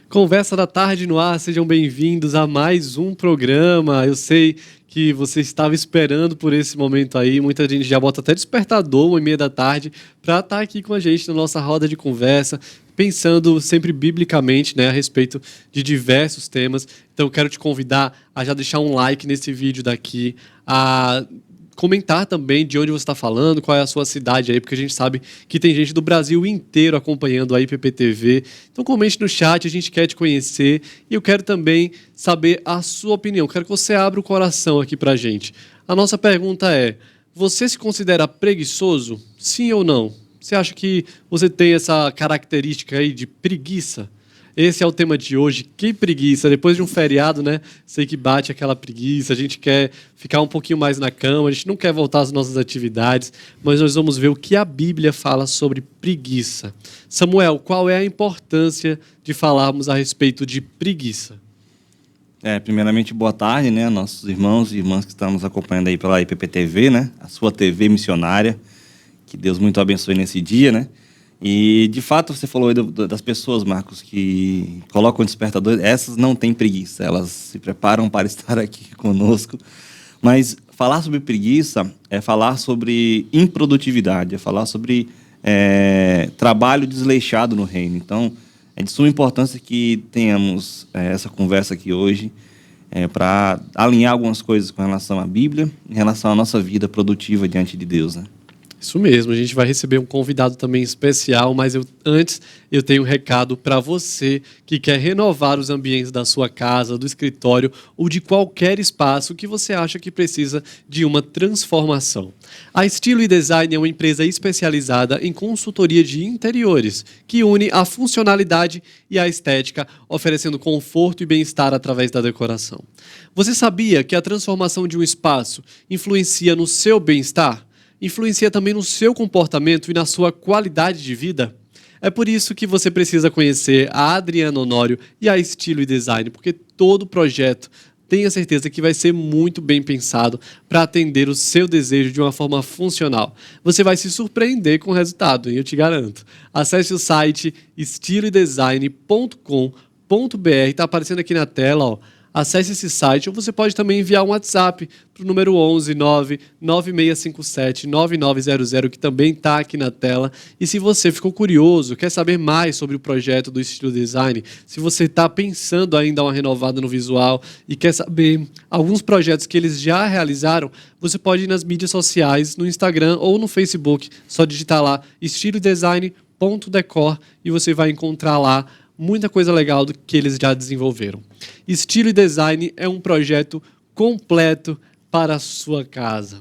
Conversa da Tarde no ar, sejam bem-vindos a mais um programa. Eu sei que você estava esperando por esse momento aí, muita gente já bota até despertador, 1h30 da tarde, para estar aqui com a gente na nossa roda de conversa, pensando sempre biblicamente, né, a respeito de diversos temas. Então, eu quero te convidar a já deixar um like nesse vídeo daqui, a comentar também de onde você está falando, qual é a sua cidade aí, porque a gente sabe que tem gente do Brasil inteiro acompanhando a IPPTV. Então comente no chat, a gente quer te conhecer e eu quero também saber a sua opinião. Quero que você abra o coração aqui pra gente. A nossa pergunta é: você se considera preguiçoso? Sim ou não? Você acha que você tem essa característica aí de preguiça? Esse é o tema de hoje. Que preguiça. Depois de um feriado, né? Sei que bate aquela preguiça. A gente quer ficar um pouquinho mais na cama. A gente não quer voltar às nossas atividades. Mas nós vamos ver o que a Bíblia fala sobre preguiça. Samuel, qual é a importância de falarmos a respeito de preguiça? Primeiramente, boa tarde, né? Nossos irmãos e irmãs que estão nos acompanhando aí pela IPPTV, né? A sua TV missionária. Que Deus muito abençoe nesse dia, né? E, de fato, você falou aí das pessoas, Marcos, que colocam o despertador. Essas não têm preguiça, elas se preparam para estar aqui conosco. Mas falar sobre preguiça é falar sobre improdutividade, é falar sobre trabalho desleixado no reino. Então, é de suma importância que tenhamos essa conversa aqui hoje para alinhar algumas coisas com relação à Bíblia, em relação à nossa vida produtiva diante de Deus, né? Isso mesmo, a gente vai receber um convidado também especial, mas antes eu tenho um recado para você que quer renovar os ambientes da sua casa, do escritório ou de qualquer espaço que você acha que precisa de uma transformação. A Estilo e Design é uma empresa especializada em consultoria de interiores, que une a funcionalidade e a estética, oferecendo conforto e bem-estar através da decoração. Você sabia que a transformação de um espaço influencia no seu bem-estar? Influencia também no seu comportamento e na sua qualidade de vida? É por isso que você precisa conhecer a Adriana Honório e a Estilo e Design, porque todo projeto, tenha certeza que vai ser muito bem pensado para atender o seu desejo de uma forma funcional. Você vai se surpreender com o resultado, hein? Eu te garanto. Acesse o site estiloedesign.com.br, está aparecendo aqui na tela, ó. Acesse esse site ou você pode também enviar um WhatsApp para o número 11 99657 9900, que também está aqui na tela. E se você ficou curioso, quer saber mais sobre o projeto do Estilo Design, se você está pensando ainda uma renovada no visual e quer saber alguns projetos que eles já realizaram, você pode ir nas mídias sociais, no Instagram ou no Facebook, só digitar lá estilodesign.decor e você vai encontrar lá muita coisa legal do que eles já desenvolveram. Estilo e Design é um projeto completo para a sua casa.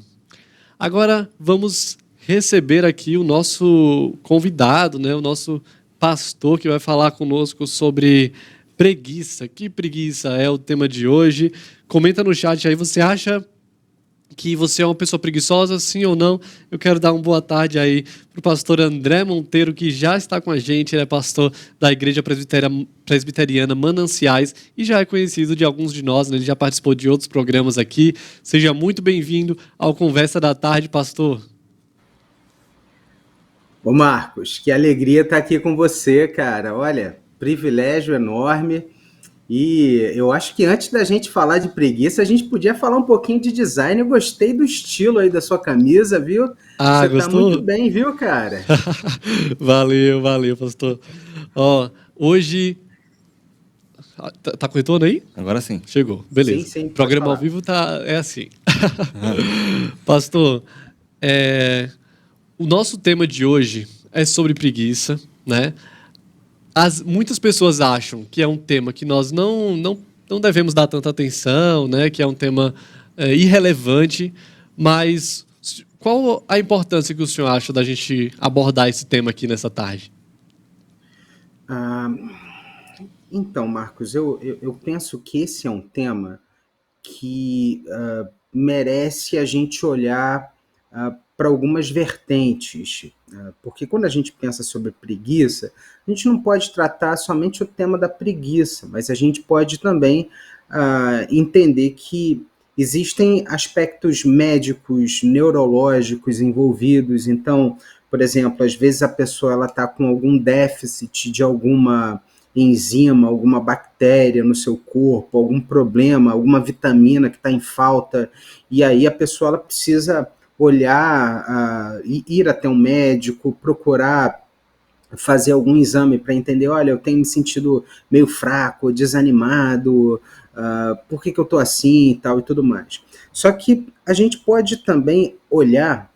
Agora vamos receber aqui o nosso convidado, né? O nosso pastor que vai falar conosco sobre preguiça. Que preguiça é o tema de hoje? Comenta no chat aí, você acha que você é uma pessoa preguiçosa, sim ou não? Eu quero dar uma boa tarde aí para o pastor André Monteiro, que já está com a gente. Ele é pastor da Igreja Presbiteriana Mananciais e já é conhecido de alguns de nós, né? Ele já participou de outros programas aqui. Seja muito bem-vindo ao Conversa da Tarde, pastor. Ô Marcos, que alegria estar aqui com você, cara. Olha, privilégio enorme. E eu acho que antes da gente falar de preguiça, a gente podia falar um pouquinho de design. Eu gostei do estilo aí da sua camisa, viu? Você Gostou? tá muito bem, viu, cara? Valeu, pastor. Ó, hoje... Tá com retorno aí? Agora sim. Chegou, beleza. Sim, Programa ao vivo é assim. Pastor, o nosso tema de hoje é sobre preguiça, né? Muitas pessoas acham que é um tema que nós não devemos dar tanta atenção, né? Que é um tema irrelevante, mas qual a importância que o senhor acha da gente abordar esse tema aqui nessa tarde? Então, Marcos, eu penso que esse é um tema que merece a gente olhar para algumas vertentes, porque quando a gente pensa sobre preguiça, a gente não pode tratar somente o tema da preguiça, mas a gente pode também entender que existem aspectos médicos, neurológicos envolvidos. Então, por exemplo, às vezes a pessoa está com algum déficit de alguma enzima, alguma bactéria no seu corpo, algum problema, alguma vitamina que está em falta, e aí a pessoa ela precisa olhar, ir até um médico, procurar fazer algum exame para entender, olha, eu tenho me sentido meio fraco, desanimado, por que eu estou assim e tal e tudo mais. Só que a gente pode também olhar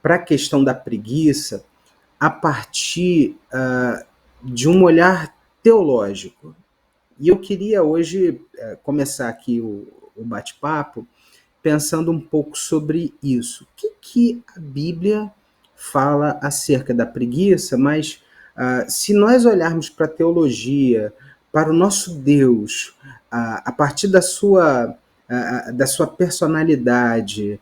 para a questão da preguiça a partir de um olhar teológico. E eu queria hoje começar aqui o bate-papo pensando um pouco sobre isso. O que a Bíblia fala acerca da preguiça, mas se nós olharmos para a teologia, para o nosso Deus, a partir da sua personalidade,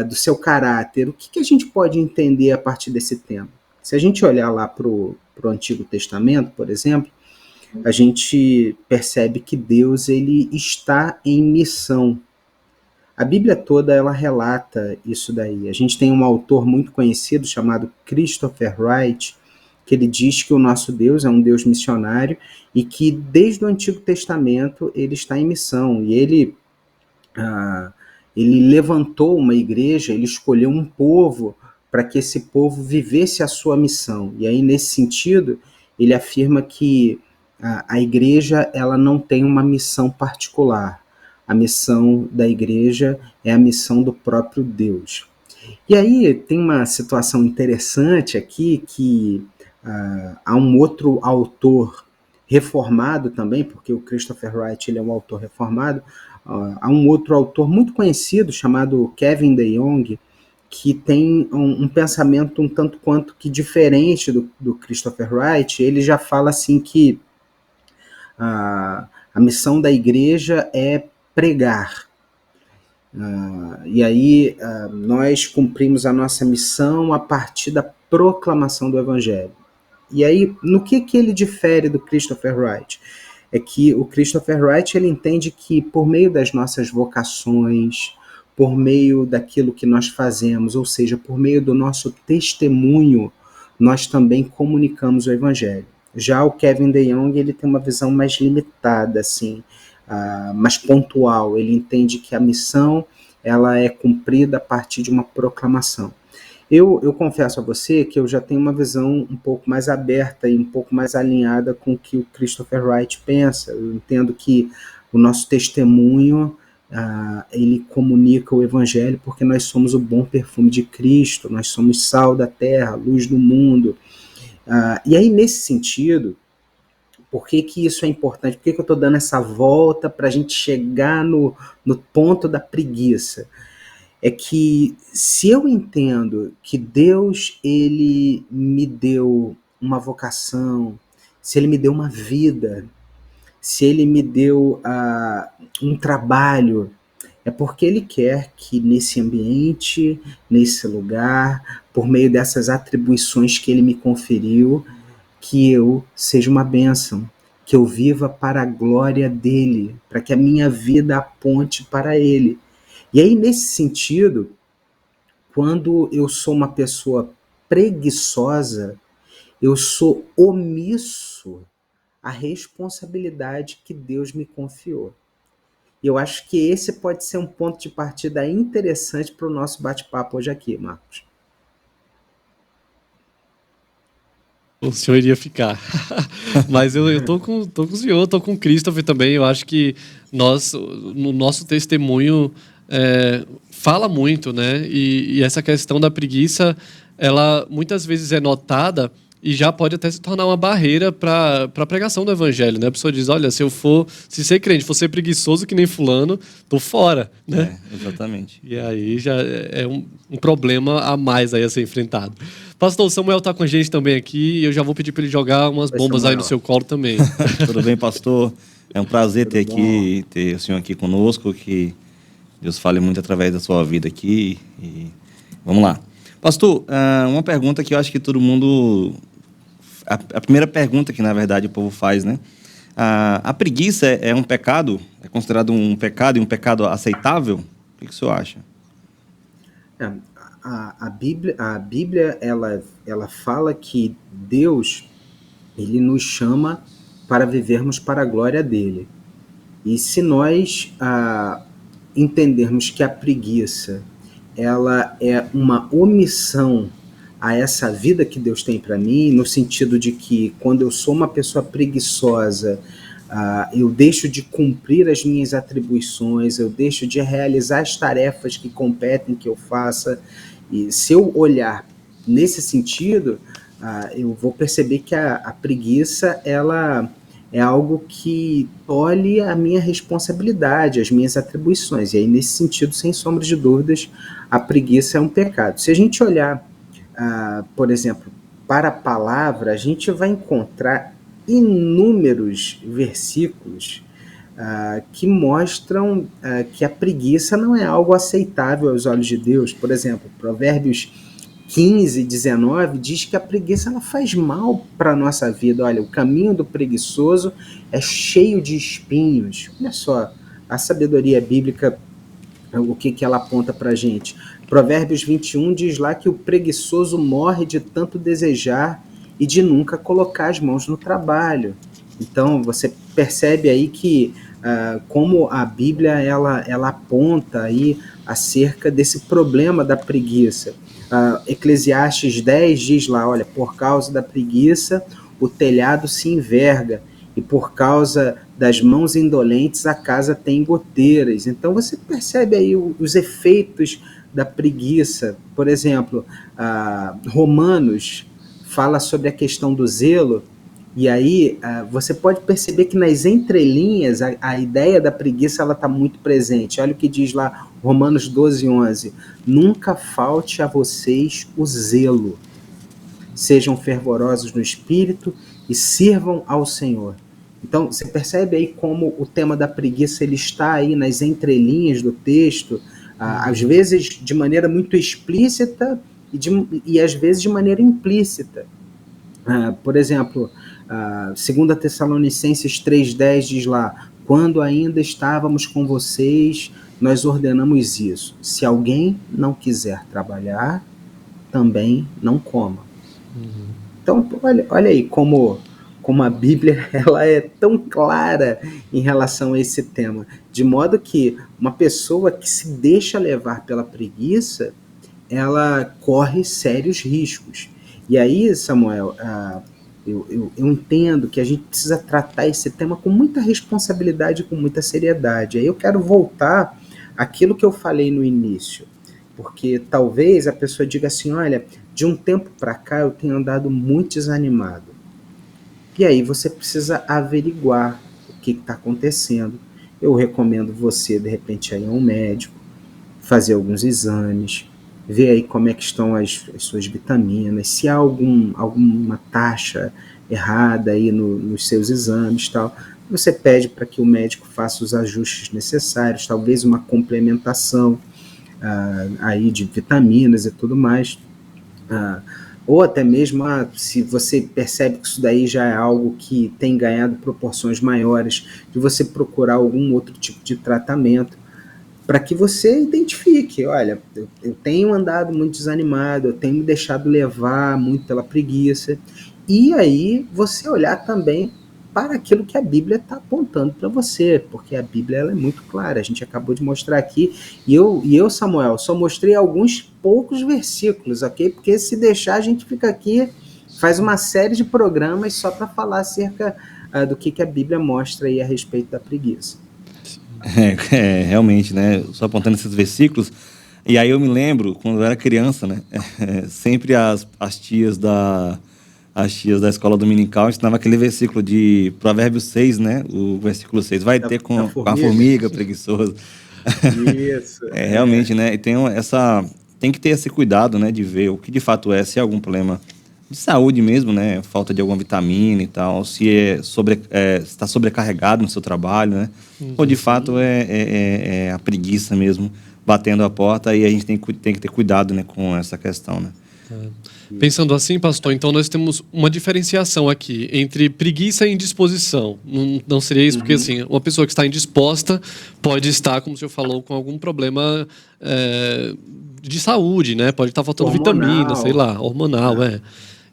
do seu caráter, o que a gente pode entender a partir desse tema? Se a gente olhar lá para o Antigo Testamento, por exemplo, a gente percebe que Deus ele está em missão. A Bíblia toda ela relata isso daí. A gente tem um autor muito conhecido chamado Christopher Wright, que ele diz que o nosso Deus é um Deus missionário e que desde o Antigo Testamento ele está em missão. E ele levantou uma igreja, ele escolheu um povo para que esse povo vivesse a sua missão. E aí, nesse sentido, ele afirma que a igreja ela não tem uma missão particular. A missão da igreja é a missão do próprio Deus. E aí tem uma situação interessante aqui que há um outro autor reformado também, porque o Christopher Wright ele é um autor reformado, há um outro autor muito conhecido chamado Kevin DeYoung, que tem um pensamento um tanto quanto que diferente do Christopher Wright. Ele já fala assim que a missão da igreja é pregar. E aí nós cumprimos a nossa missão a partir da proclamação do Evangelho. E aí, no que ele difere do Christopher Wright? É que o Christopher Wright ele entende que por meio das nossas vocações, por meio daquilo que nós fazemos, ou seja, por meio do nosso testemunho, nós também comunicamos o Evangelho. Já o Kevin DeYoung ele tem uma visão mais limitada, assim, mais pontual. Ele entende que a missão ela é cumprida a partir de uma proclamação. Eu confesso a você que eu já tenho uma visão um pouco mais aberta e um pouco mais alinhada com o que o Christopher Wright pensa. Eu entendo que o nosso testemunho ele comunica o Evangelho porque nós somos o bom perfume de Cristo, nós somos sal da terra, luz do mundo. E aí, nesse sentido, por que isso é importante? Por que eu estou dando essa volta para a gente chegar no ponto da preguiça? É que se eu entendo que Deus ele me deu uma vocação, se ele me deu uma vida, se ele me deu um trabalho, é porque ele quer que nesse ambiente, nesse lugar, por meio dessas atribuições que ele me conferiu, que eu seja uma bênção, que eu viva para a glória dele, para que a minha vida aponte para ele. E aí, nesse sentido, quando eu sou uma pessoa preguiçosa, eu sou omisso à responsabilidade que Deus me confiou. E eu acho que esse pode ser um ponto de partida interessante para o nosso bate-papo hoje aqui, Marcos. O senhor iria ficar. Mas eu tô com o senhor, tô com o Christopher também. Eu acho que no nosso testemunho fala muito, né? E essa questão da preguiça, ela muitas vezes é notada e já pode até se tornar uma barreira para a pregação do evangelho, né? A pessoa diz, olha, se ser crente, for ser preguiçoso que nem fulano, tô fora, né? Exatamente. E aí já é um problema a mais aí a ser enfrentado. Pastor, o Samuel tá com a gente também aqui e eu já vou pedir para ele jogar umas bombas Samuel aí no seu colo também. Tudo bem, pastor? É um prazer ter o senhor aqui conosco, que Deus fale muito através da sua vida aqui. E vamos lá. Pastor, uma pergunta que eu acho que todo mundo... A primeira pergunta que, na verdade, o povo faz, né? A preguiça é um pecado? É considerado um pecado e um pecado aceitável? O que o senhor acha? A Bíblia ela fala que Deus ele nos chama para vivermos para a glória dele. E se nós entendermos que a preguiça ela é uma omissão a essa vida que Deus tem para mim, no sentido de que quando eu sou uma pessoa preguiçosa, eu deixo de cumprir as minhas atribuições, eu deixo de realizar as tarefas que competem que eu faça. E se eu olhar nesse sentido, eu vou perceber que a preguiça ela é algo que tolhe a minha responsabilidade, as minhas atribuições. E aí, nesse sentido, sem sombra de dúvidas, a preguiça é um pecado. Se a gente olhar, por exemplo, para a palavra, a gente vai encontrar inúmeros versículos que mostram que a preguiça não é algo aceitável aos olhos de Deus. Por exemplo, Provérbios 15, 19 diz que a preguiça ela faz mal para a nossa vida. Olha, o caminho do preguiçoso é cheio de espinhos. Olha só, a sabedoria bíblica, o que ela aponta para a gente. Provérbios 21 diz lá que o preguiçoso morre de tanto desejar e de nunca colocar as mãos no trabalho. Então, você percebe aí que como a Bíblia ela aponta aí acerca desse problema da preguiça. Eclesiastes 10 diz lá, olha, por causa da preguiça o telhado se enverga e por causa das mãos indolentes a casa tem goteiras. Então você percebe aí os efeitos da preguiça. Por exemplo, Romanos fala sobre a questão do zelo, e aí você pode perceber que nas entrelinhas a ideia da preguiça está muito presente. Olha o que diz lá Romanos 12, 11. Nunca falte a vocês o zelo. Sejam fervorosos no espírito e sirvam ao Senhor. Então, você percebe aí como o tema da preguiça ele está aí nas entrelinhas do texto, às vezes de maneira muito explícita e às vezes de maneira implícita. Por exemplo, 2 Tessalonicenses 3,10 diz lá, quando ainda estávamos com vocês, nós ordenamos isso. Se alguém não quiser trabalhar, também não coma. Então, olha aí como a Bíblia ela é tão clara em relação a esse tema. De modo que uma pessoa que se deixa levar pela preguiça, ela corre sérios riscos. E aí, Samuel, eu entendo que a gente precisa tratar esse tema com muita responsabilidade e com muita seriedade. Aí eu quero voltar àquilo que eu falei no início, porque talvez a pessoa diga assim, olha, de um tempo para cá eu tenho andado muito desanimado. E aí você precisa averiguar o que está acontecendo. Eu recomendo você, de repente, ir a um médico, fazer alguns exames, ver aí como é que estão as suas vitaminas, se há alguma taxa errada aí nos seus exames e tal. Você pede para que o médico faça os ajustes necessários, talvez uma complementação aí de vitaminas e tudo mais. Ou até mesmo, se você percebe que isso daí já é algo que tem ganhado proporções maiores, de você procurar algum outro tipo de tratamento, para que você identifique, olha, eu tenho andado muito desanimado, eu tenho me deixado levar muito pela preguiça, e aí você olhar também para aquilo que a Bíblia está apontando para você, porque a Bíblia ela é muito clara, a gente acabou de mostrar aqui, e eu, Samuel, só mostrei alguns poucos versículos, ok? Porque se deixar a gente fica aqui, faz uma série de programas só para falar acerca do que a Bíblia mostra aí a respeito da preguiça. Realmente, né? Só apontando esses versículos. E aí eu me lembro, quando eu era criança, né? Sempre as tias da escola dominical ensinavam aquele versículo de Provérbios 6, né? O versículo 6. Vai ter com a formiga preguiçosa. Isso. Realmente, né? E tem que ter esse cuidado, né? De ver o que de fato se é algum problema de saúde mesmo, né? Falta de alguma vitamina e tal, se está sobrecarregado no seu trabalho, né? Ou de fato é a preguiça mesmo batendo a porta, e a gente tem que ter cuidado, né, com essa questão, né? Pensando assim, pastor, então nós temos uma diferenciação aqui entre preguiça e indisposição. Não seria isso? Porque assim, uma pessoa que está indisposta pode estar, como o senhor falou, com algum problema de saúde, né? Pode estar faltando hormonal. vitamina, sei lá, hormonal,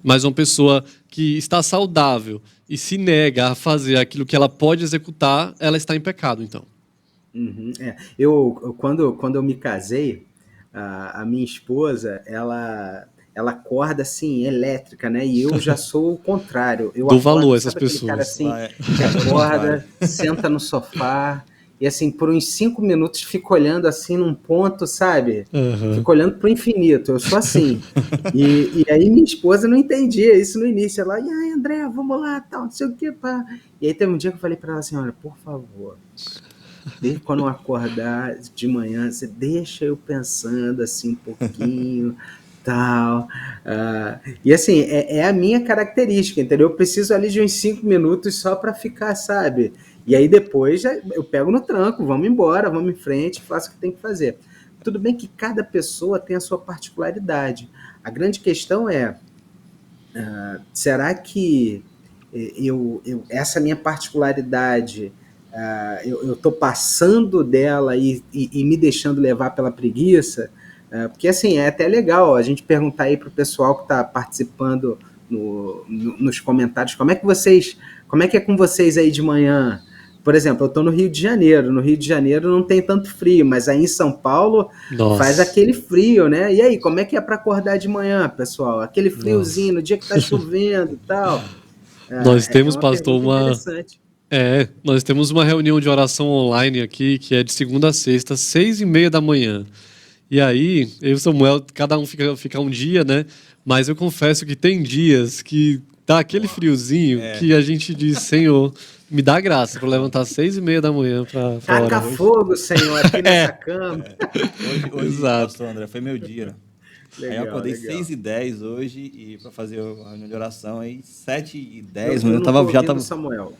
Mas uma pessoa que está saudável e se nega a fazer aquilo que ela pode executar, ela está em pecado, então. Uhum, é. Quando eu me casei, a minha esposa, ela acorda assim, elétrica, né? E eu já sou o contrário. Eu Dou valor acordo, a essas sabe aquele cara pessoas. assim, que acorda, senta no sofá, e assim, por uns 5 minutos fica olhando assim num ponto, sabe? Aham. Fica olhando pro infinito. Eu sou assim. E aí minha esposa não entendia isso no início. Ela, e aí, André, vamos lá, tal, não sei o que, pá. E aí teve um dia que eu falei para ela assim, olha, por favor, quando eu acordar de manhã, você deixa eu pensando assim um pouquinho, tal. E assim, é a minha característica, entendeu? Eu preciso ali de uns 5 minutos só para ficar, sabe? E aí depois eu pego no tranco, vamos embora, vamos em frente, faço o que tem que fazer. Tudo bem que cada pessoa tem a sua particularidade. A grande questão é, será que essa minha particularidade, eu estou passando dela e me deixando levar pela preguiça? Porque assim, é até legal a gente perguntar aí para o pessoal que está participando nos comentários, como é que é com vocês aí de manhã? Por exemplo, eu estou no Rio de Janeiro. No Rio de Janeiro não tem tanto frio, mas aí em São Paulo faz Nossa, aquele frio, né? E aí, como é que é para acordar de manhã, pessoal? Aquele nossa. friozinho, no dia que está chovendo e tal. Nós É temos, uma pastor, pergunta interessante. nós temos uma reunião de oração online aqui, que é de segunda a sexta, 6h30 da manhã. E aí, eu e o Samuel, cada um fica um dia, né? Mas eu confesso que tem dias que tá aquele friozinho que a gente diz, Senhor, me dá graça para levantar às 6h30 da manhã para Taca orar. fogo, Senhor, aqui nessa cama. Hoje, Exato. pastor André, foi meu dia, né? Aí eu Legal, acordei legal. 6h10 hoje e para fazer a reunião de oração aí 7h10, Eu mas não estou já ouvindo o tava. Samuel.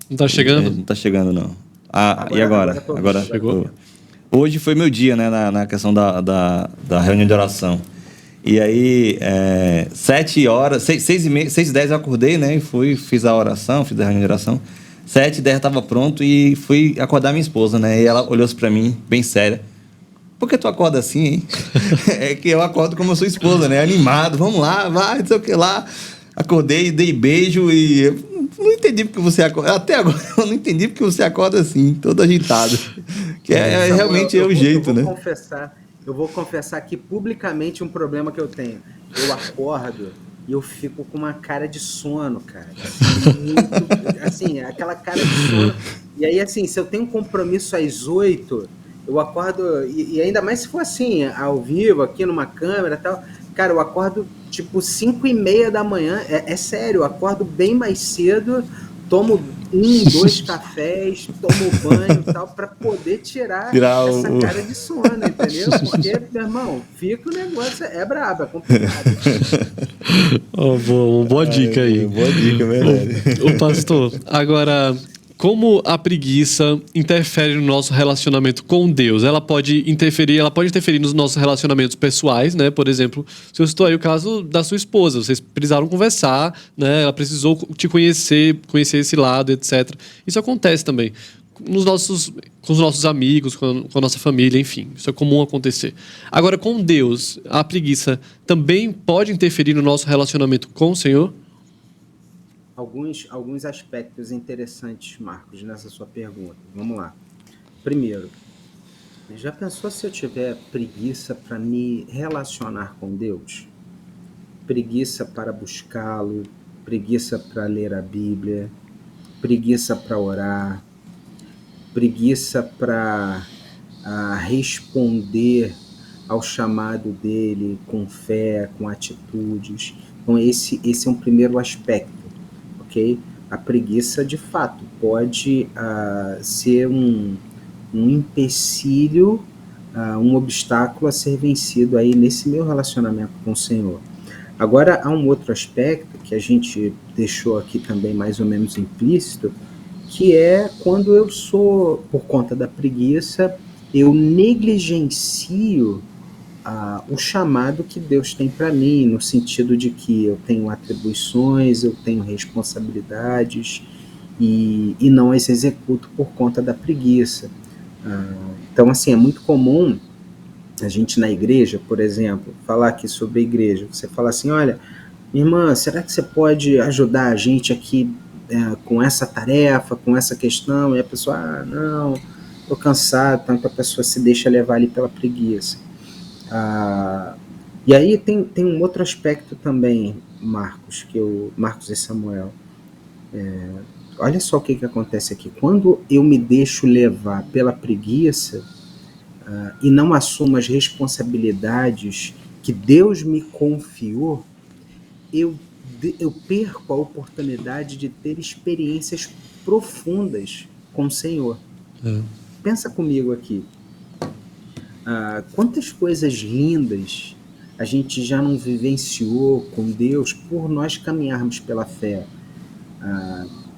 Não tá chegando? Não tá chegando, não. E Agora agora? estou ouvindo. Agora Agora tô Chegou? ouvindo. hoje foi meu dia, né, na questão da reunião de oração. E aí, 7h, 6h30, 6h10 eu acordei, né, e fiz a oração, fiz a reunião de oração. 7h10 eu estava pronto e fui acordar minha esposa, né, e ela olhou para mim, bem séria. Por que tu acorda assim, hein? É que eu acordo como eu sou esposa, né, animado, vamos lá, vai, não sei o que lá. Acordei, dei beijo e eu não entendi porque você acorda. Até agora eu não entendi porque você acorda assim, todo agitado. Que Samuel, realmente é o jeito, né? Eu vou confessar aqui publicamente um problema que eu tenho. Eu acordo e eu fico com uma cara de sono, cara. Muito, assim, aquela cara de sono. E aí, assim, se eu tenho um compromisso às 8, eu acordo, e ainda mais se for assim, ao vivo, aqui numa câmera e tal, cara, eu acordo tipo 5h30 da manhã, é sério, eu acordo bem mais cedo, tomo 2 cafés, tomo banho e tal, para poder tirar Tirar essa cara de sono, entendeu? Porque, meu irmão, fica o negócio, é brabo, é complicado. Uma boa dica aí. Boa dica, é verdade. O pastor, agora, como a preguiça interfere no nosso relacionamento com Deus? Ela pode interferir nos nossos relacionamentos pessoais, né? Por exemplo, se eu estou aí o caso da sua esposa, vocês precisaram conversar, né? Ela precisou te conhecer esse lado, etc. Isso acontece também com os nossos amigos, com a nossa família, enfim. Isso é comum acontecer. Agora, com Deus, a preguiça também pode interferir no nosso relacionamento com o Senhor? Alguns aspectos interessantes, Marcos, nessa sua pergunta. Vamos lá. Primeiro, já pensou se eu tiver preguiça para me relacionar com Deus? Preguiça para buscá-lo, preguiça para ler a Bíblia, preguiça para orar, preguiça para responder ao chamado dele com fé, com atitudes. Então, esse é um primeiro aspecto, ok? A preguiça, de fato, pode ser um empecilho, um obstáculo a ser vencido aí nesse meu relacionamento com o Senhor. Agora, há um outro aspecto que a gente deixou aqui também mais ou menos implícito, que é quando eu sou, por conta da preguiça, eu negligencio o chamado que Deus tem para mim, no sentido de que eu tenho atribuições, eu tenho responsabilidades e não as executo por conta da preguiça. Então, assim, é muito comum a gente na igreja, por exemplo, falar aqui sobre a igreja. Você fala assim, olha, irmã, será que você pode ajudar a gente aqui com essa tarefa, com essa questão? E a pessoa, não, estou cansado, tanto a pessoa se deixa levar ali pela preguiça. E aí tem um outro aspecto também, Marcos, Marcos e Samuel. Olha só o que acontece aqui. Quando eu me deixo levar pela preguiça e não assumo as responsabilidades que Deus me confiou, eu perco a oportunidade de ter experiências profundas com o Senhor. Pensa comigo aqui. Quantas coisas lindas a gente já não vivenciou com Deus por nós caminharmos pela fé.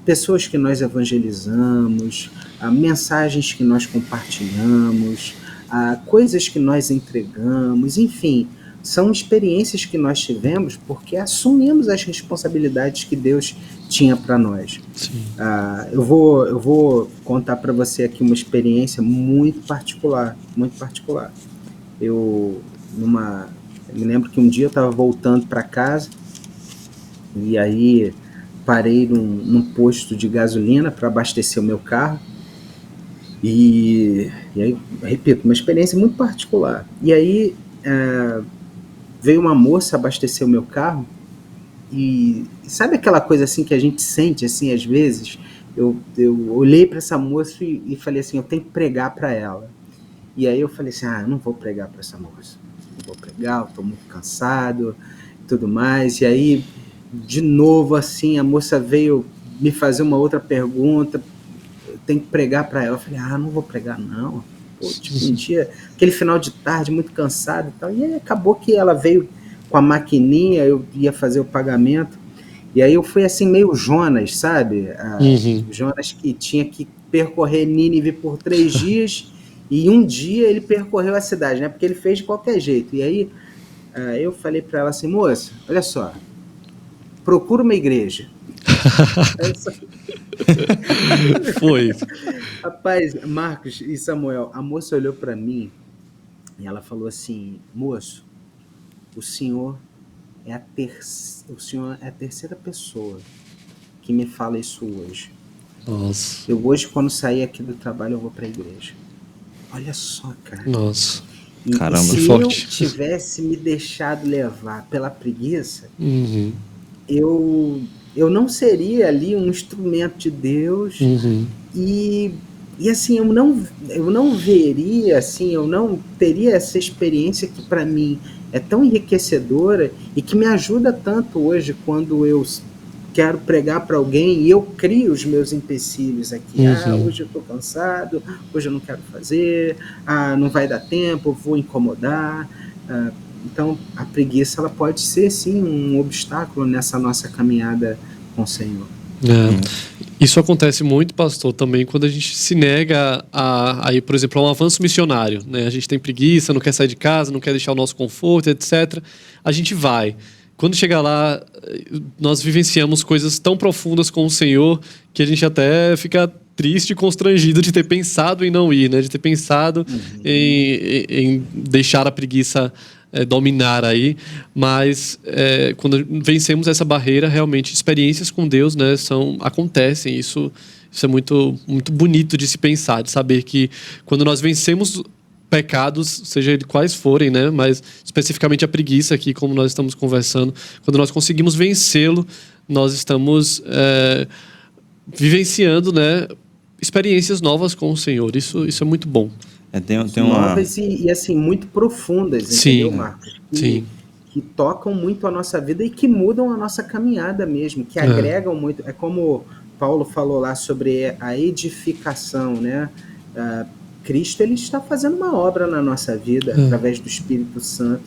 Pessoas que nós evangelizamos, mensagens que nós compartilhamos, coisas que nós entregamos, enfim, são experiências que nós tivemos porque assumimos as responsabilidades que Deus tinha para nós. Eu vou contar para você aqui uma experiência muito particular, muito particular. Eu me lembro que um dia eu estava voltando para casa e aí parei num posto de gasolina para abastecer o meu carro. E aí, repito, uma experiência muito particular. E aí veio uma moça abastecer o meu carro e sabe aquela coisa assim que a gente sente assim às vezes? Eu olhei para essa moça e falei assim, eu tenho que pregar para ela. E aí eu falei assim, eu não vou pregar para essa moça. Não vou pregar, eu estou muito cansado e tudo mais. E aí, de novo, assim, a moça veio me fazer uma outra pergunta, eu tenho que pregar para ela. Eu falei, não vou pregar não. Pô, tipo, um dia, aquele final de tarde, muito cansado e tal. E aí acabou que ela veio com a maquininha, eu ia fazer o pagamento. E aí eu fui assim, meio Jonas, sabe? Jonas que tinha que percorrer Nínive por 3 dias... E um dia ele percorreu a cidade, né? Porque ele fez de qualquer jeito. E aí eu falei para ela assim, moça, olha só, procura uma igreja. Foi. Rapaz, Marcos e Samuel, a moça olhou para mim e ela falou assim, moço, o senhor é a terceira pessoa que me fala isso hoje. Nossa. Eu hoje, quando sair aqui do trabalho, eu vou para a igreja. Olha só, cara. Nossa. Caramba, se forte. eu tivesse me deixado levar pela preguiça, eu não seria ali um instrumento de Deus. E assim, eu não veria, assim, eu não teria essa experiência que para mim é tão enriquecedora e que me ajuda tanto hoje quando eu quero pregar para alguém e eu crio os meus empecilhos aqui. Hoje eu estou cansado, hoje eu não quero fazer, não vai dar tempo, eu vou incomodar. Então, a preguiça ela pode ser, sim, um obstáculo nessa nossa caminhada com o Senhor. Isso acontece muito, pastor, também quando a gente se nega a ir, por exemplo, a um avanço missionário, né? A gente tem preguiça, não quer sair de casa, não quer deixar o nosso conforto, etc. A gente vai. Quando chega lá, nós vivenciamos coisas tão profundas com o Senhor que a gente até fica triste e constrangido de ter pensado em não ir, né? De ter pensado em deixar a preguiça dominar aí. Mas quando vencemos essa barreira, realmente experiências com Deus, né, acontecem. Isso é muito, muito bonito de se pensar, de saber que quando nós vencemos pecados, seja eles quais forem, né? Mas especificamente a preguiça aqui, como nós estamos conversando, quando nós conseguimos vencê-lo, nós estamos vivenciando, né, experiências novas com o Senhor. Isso é muito bom. Tem novas e assim, muito profundas, entendeu, Marcos? Que tocam muito a nossa vida e que mudam a nossa caminhada mesmo, que agregam muito. É como Paulo falou lá sobre a edificação, né? Cristo ele está fazendo uma obra na nossa vida através do Espírito Santo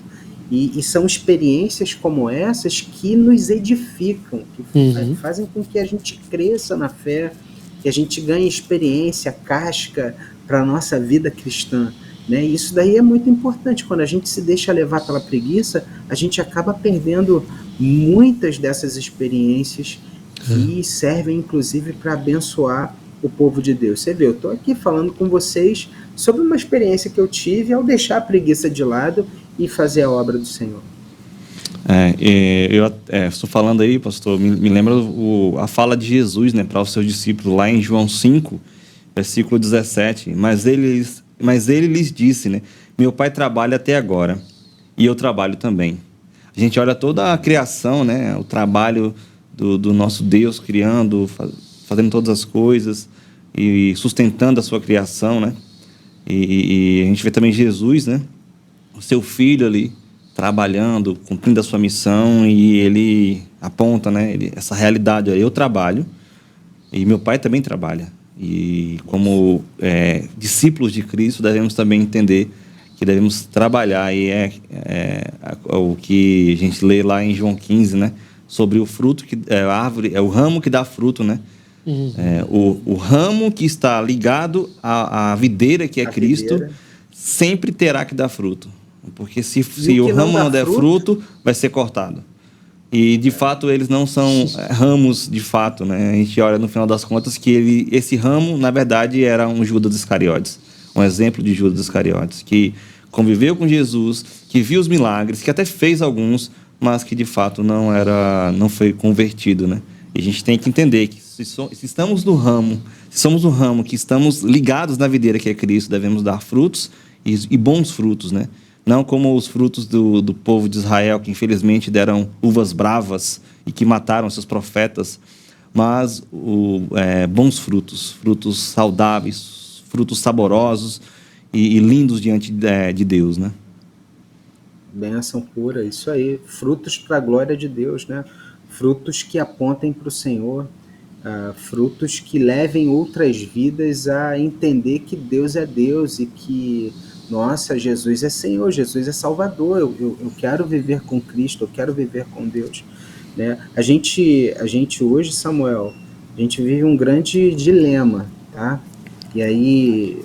e são experiências como essas que nos edificam, que fazem com que a gente cresça na fé, que a gente ganhe experiência, casca para a nossa vida cristã, né? E isso daí é muito importante. Quando a gente se deixa levar pela preguiça, a gente acaba perdendo muitas dessas experiências que servem inclusive para abençoar o povo de Deus. Você vê, eu estou aqui falando com vocês sobre uma experiência que eu tive ao deixar a preguiça de lado e fazer a obra do Senhor. Estou falando aí, pastor, me lembra a fala de Jesus, né, para os seus discípulos, lá em João 5, versículo 17. Mas ele lhes disse, né, meu pai trabalha até agora, e eu trabalho também. A gente olha toda a criação, né, o trabalho do nosso Deus criando, fazendo todas as coisas e sustentando a sua criação, né? E a gente vê também Jesus, né, o seu filho ali, trabalhando, cumprindo a sua missão, e ele aponta, né, essa realidade. Eu trabalho e meu pai também trabalha. E como discípulos de Cristo, devemos também entender que devemos trabalhar. E o que a gente lê lá em João 15, né, sobre o fruto, a árvore, o ramo que dá fruto, né? O ramo que está ligado à videira, que é Cristo, videira, sempre terá que dar fruto. Porque se o ramo não der fruto, vai ser cortado. E, de fato, eles não são ramos de fato, né? A gente olha, no final das contas, que esse ramo, na verdade, era um Judas Iscariotes. Um exemplo de Judas Iscariotes, que conviveu com Jesus, que viu os milagres, que até fez alguns, mas que, de fato, não foi convertido, né? E a gente tem que entender que se estamos no ramo, se somos um ramo que estamos ligados na videira, que é Cristo, devemos dar frutos e bons frutos, né? Não como os frutos do povo de Israel, que infelizmente deram uvas bravas e que mataram seus profetas, mas bons frutos, frutos saudáveis, frutos saborosos e lindos diante de Deus, né? Bênção pura, isso aí. Frutos para a glória de Deus, né? Frutos que apontem para o Senhor, frutos que levem outras vidas a entender que Deus é Deus e que, nossa, Jesus é Senhor, Jesus é Salvador, eu quero viver com Cristo, eu quero viver com Deus, né? A gente hoje, Samuel, a gente vive um grande dilema, tá? E aí,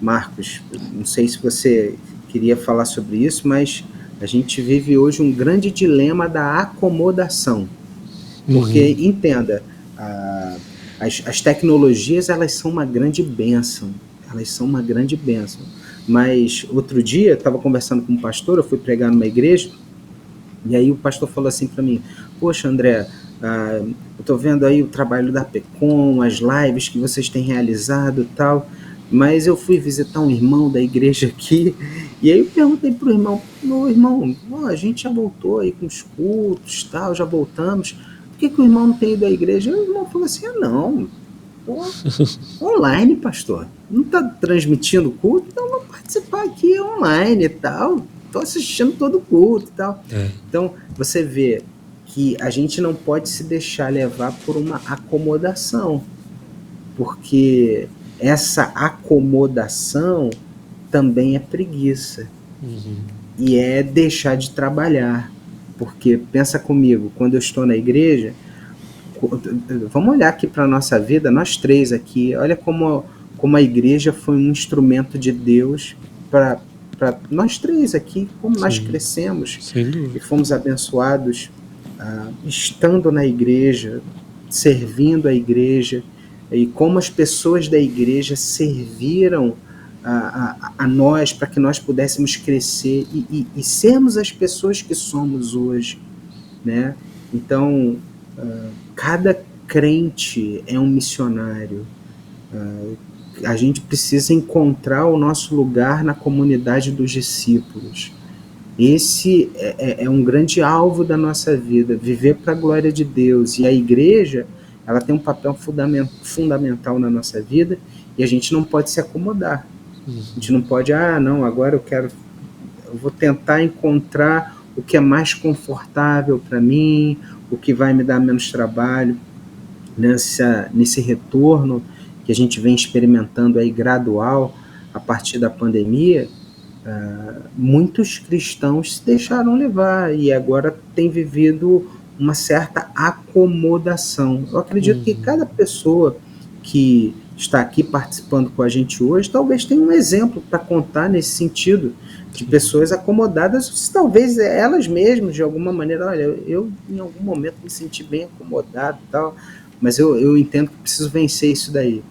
Marcos, não sei se você queria falar sobre isso, mas a gente vive hoje um grande dilema da acomodação. Porque, entenda, as tecnologias, elas são uma grande bênção, mas outro dia eu estava conversando com um pastor, eu fui pregar numa igreja, e aí o pastor falou assim para mim: poxa, André, eu estou vendo aí o trabalho da PECOM, as lives que vocês têm realizado e tal, mas eu fui visitar um irmão da igreja aqui, e aí eu perguntei pro irmão: meu irmão, a gente já voltou aí com os cultos, tal, já voltamos, por que o irmão não tem ido à igreja? E o irmão falou assim: não, online, pastor, não está transmitindo culto, então vou participar aqui online e tal, estou assistindo todo o culto e tal. Então, você vê que a gente não pode se deixar levar por uma acomodação, porque essa acomodação também é preguiça, e é deixar de trabalhar, porque pensa comigo, quando eu estou na igreja, vamos olhar aqui para a nossa vida, nós três aqui, olha como a igreja foi um instrumento de Deus para nós três aqui, como nós crescemos e fomos abençoados estando na igreja, servindo a igreja, e como as pessoas da igreja serviram a nós para que nós pudéssemos crescer e sermos as pessoas que somos hoje, né? Então, cada crente é um missionário. A gente precisa encontrar o nosso lugar na comunidade dos discípulos. Esse é um grande alvo da nossa vida, viver para a glória de Deus. E a igreja, ela tem um papel fundamental na nossa vida, e a gente não pode se acomodar. A gente não pode, não, agora eu vou tentar encontrar o que é mais confortável para mim, o que vai me dar menos trabalho. Nesse retorno que a gente vem experimentando aí gradual a partir da pandemia, muitos cristãos se deixaram levar e agora têm vivido uma certa acomodação. Eu acredito que cada pessoa que está aqui participando com a gente hoje talvez tenha um exemplo para contar nesse sentido, de pessoas acomodadas, talvez elas mesmas de alguma maneira, olha, eu em algum momento me senti bem acomodado e tal, mas eu entendo que preciso vencer isso daí.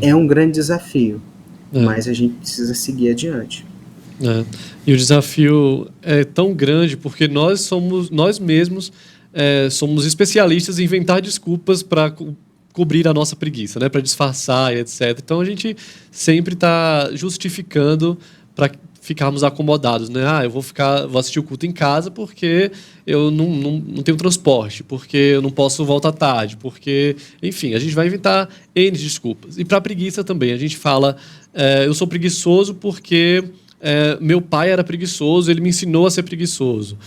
É um grande desafio, mas a gente precisa seguir adiante. E o desafio é tão grande porque nós mesmos somos especialistas em inventar desculpas para cobrir a nossa preguiça, né? Para disfarçar e etc. Então a gente sempre está justificando para ficarmos acomodados, né? Eu vou assistir o culto em casa porque eu não tenho transporte, porque eu não posso voltar tarde, porque, enfim, a gente vai inventar N desculpas. E para a preguiça também, a gente fala, eu sou preguiçoso porque meu pai era preguiçoso, ele me ensinou a ser preguiçoso.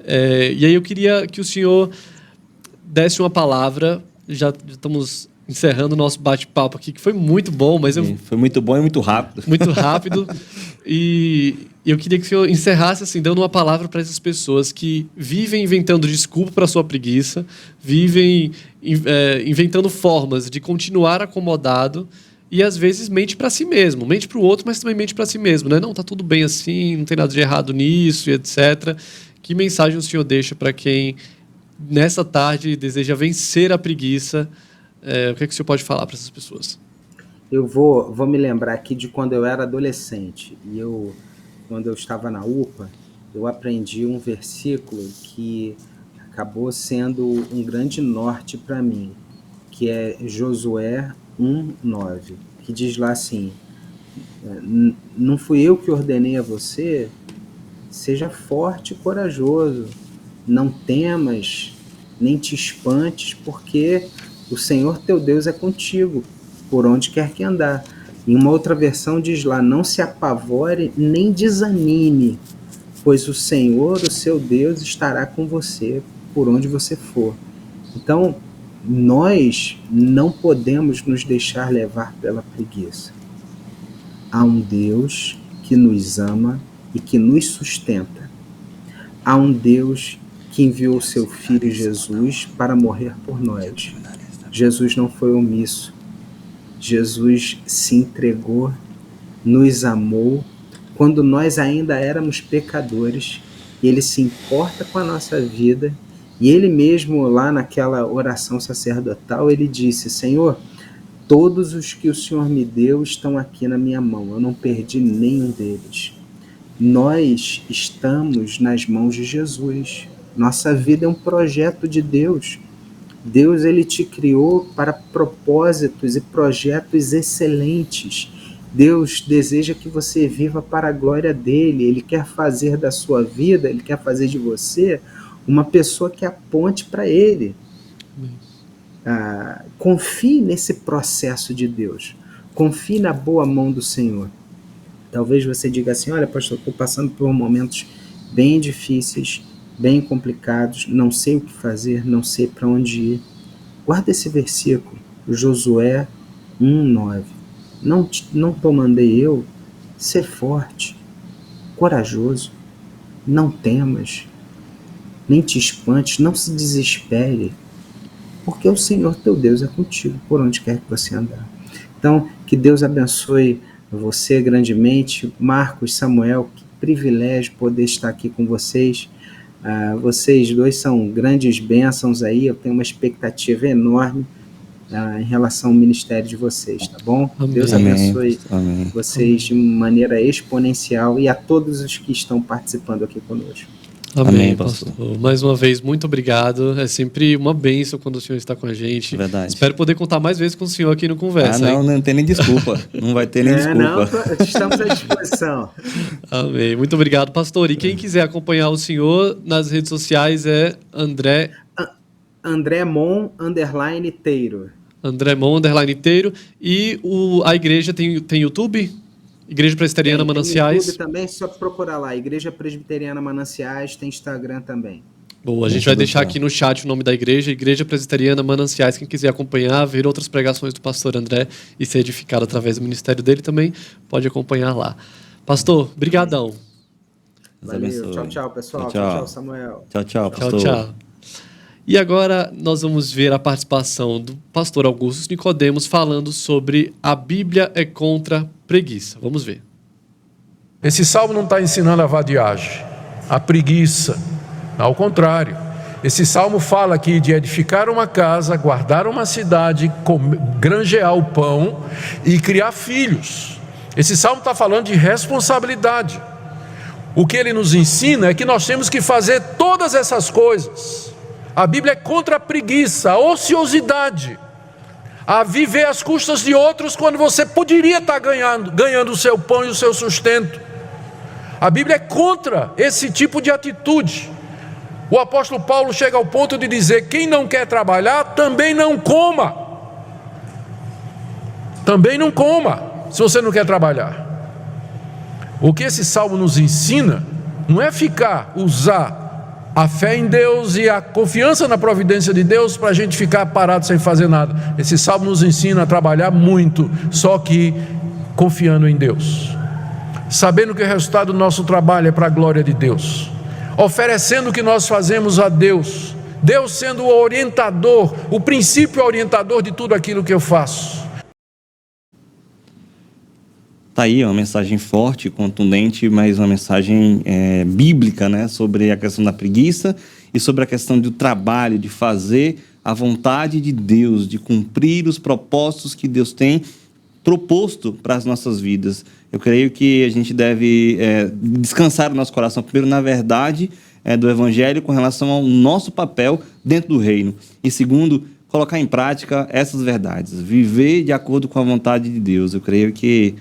E aí eu queria que o senhor desse uma palavra. Já estamos encerrando o nosso bate-papo aqui, que foi muito bom, mas foi muito bom e muito rápido. Muito rápido. E eu queria que o senhor encerrasse assim, dando uma palavra para essas pessoas que vivem inventando desculpa para a sua preguiça, vivem inventando formas de continuar acomodado e, às vezes, mente para si mesmo. Mente para o outro, mas também mente para si mesmo. Né? Não, está tudo bem assim, não tem nada de errado nisso, e etc. Que mensagem o senhor deixa para quem, nessa tarde, deseja vencer a preguiça? O que o senhor pode falar para essas pessoas? Eu vou me lembrar aqui de quando eu era adolescente. E quando eu estava na UPA, eu aprendi um versículo que acabou sendo um grande norte para mim, que é Josué 1:9, que diz lá assim: não fui eu que ordenei a você, seja forte e corajoso, não temas, nem te espantes, porque o Senhor teu Deus é contigo, por onde quer que andar. Em uma outra versão diz lá: não se apavore, nem desanime, pois o Senhor, o seu Deus, estará com você, por onde você for. Então, nós não podemos nos deixar levar pela preguiça. Há um Deus que nos ama e que nos sustenta. Há um Deus que enviou o seu Filho Jesus para morrer por nós. Jesus não foi omisso. Jesus se entregou, nos amou, quando nós ainda éramos pecadores. Ele se importa com a nossa vida. E ele mesmo, lá naquela oração sacerdotal, ele disse: Senhor, todos os que o Senhor me deu estão aqui na minha mão. Eu não perdi nenhum deles. Nós estamos nas mãos de Jesus. Nossa vida é um projeto de Deus. Deus, ele te criou para propósitos e projetos excelentes. Deus deseja que você viva para a glória dele. Ele quer fazer da sua vida, ele quer fazer de você uma pessoa que aponte para ele. Confie nesse processo de Deus. Confie na boa mão do Senhor. Talvez você diga assim: olha, pastor, estou passando por momentos bem difíceis, bem complicados, não sei o que fazer, não sei para onde ir. Guarda esse versículo, Josué 1:9. Não te mandei eu? Ser forte, corajoso, não temas, nem te espantes, não se desespere, porque o Senhor teu Deus é contigo, por onde quer que você andar. Então, que Deus abençoe você grandemente. Marcos, Samuel, que privilégio poder estar aqui com vocês. Vocês dois são grandes bênçãos aí. Eu tenho uma expectativa enorme em relação ao ministério de vocês, tá bom? Amém. Deus abençoe Amém. vocês de maneira exponencial e a todos os que estão participando aqui conosco. Amém, pastor. Mais uma vez, muito obrigado. É sempre uma bênção quando o senhor está com a gente. Verdade. Espero poder contar mais vezes com o senhor aqui no Conversa. Não tem nem desculpa. Não vai ter nem desculpa. Não, estamos à disposição. Amém. Muito obrigado, pastor. E quem quiser acompanhar o senhor nas redes sociais é André Mon _Teiro. André Mon _Teiro. E a igreja tem YouTube? Igreja Presbiteriana Mananciais. Tem YouTube também, só procurar lá. Igreja Presbiteriana Mananciais, tem Instagram também. Boa, a gente vai deixar aqui no chat o nome da igreja, Igreja Presbiteriana Mananciais. Quem quiser acompanhar, ver outras pregações do pastor André e ser edificado através do ministério dele também, pode acompanhar lá. Pastor, brigadão. Valeu, tchau, pessoal. Tchau, Samuel. Tchau, pastor. Tchau. E agora nós vamos ver a participação do pastor Augusto Nicodemos falando sobre a Bíblia é contra preguiça. Vamos ver. Esse salmo não está ensinando a vadiagem, a preguiça. Ao contrário, esse salmo fala aqui de edificar uma casa, guardar uma cidade, granjear o pão e criar filhos. Esse salmo está falando de responsabilidade. O que ele nos ensina é que nós temos que fazer todas essas coisas. A Bíblia é contra a preguiça, a ociosidade, a viver às custas de outros quando você poderia estar ganhando o seu pão e o seu sustento. A Bíblia é contra esse tipo de atitude. O apóstolo Paulo chega ao ponto de dizer: quem não quer trabalhar, também não coma. Também não coma, se você não quer trabalhar. O que esse salmo nos ensina não é usar a fé em Deus e a confiança na providência de Deus para a gente ficar parado sem fazer nada. Esse salmo nos ensina a trabalhar muito, só que confiando em Deus, sabendo que o resultado do nosso trabalho é para a glória de Deus, oferecendo o que nós fazemos a Deus, Deus sendo o orientador, o princípio orientador de tudo aquilo que eu faço. Está aí uma mensagem forte, contundente, mas uma mensagem bíblica, né, sobre a questão da preguiça e sobre a questão do trabalho, de fazer a vontade de Deus, de cumprir os propósitos que Deus tem proposto para as nossas vidas. Eu creio que a gente deve descansar o nosso coração primeiro na verdade do Evangelho com relação ao nosso papel dentro do reino. E segundo, colocar em prática essas verdades, viver de acordo com a vontade de Deus. Eu creio que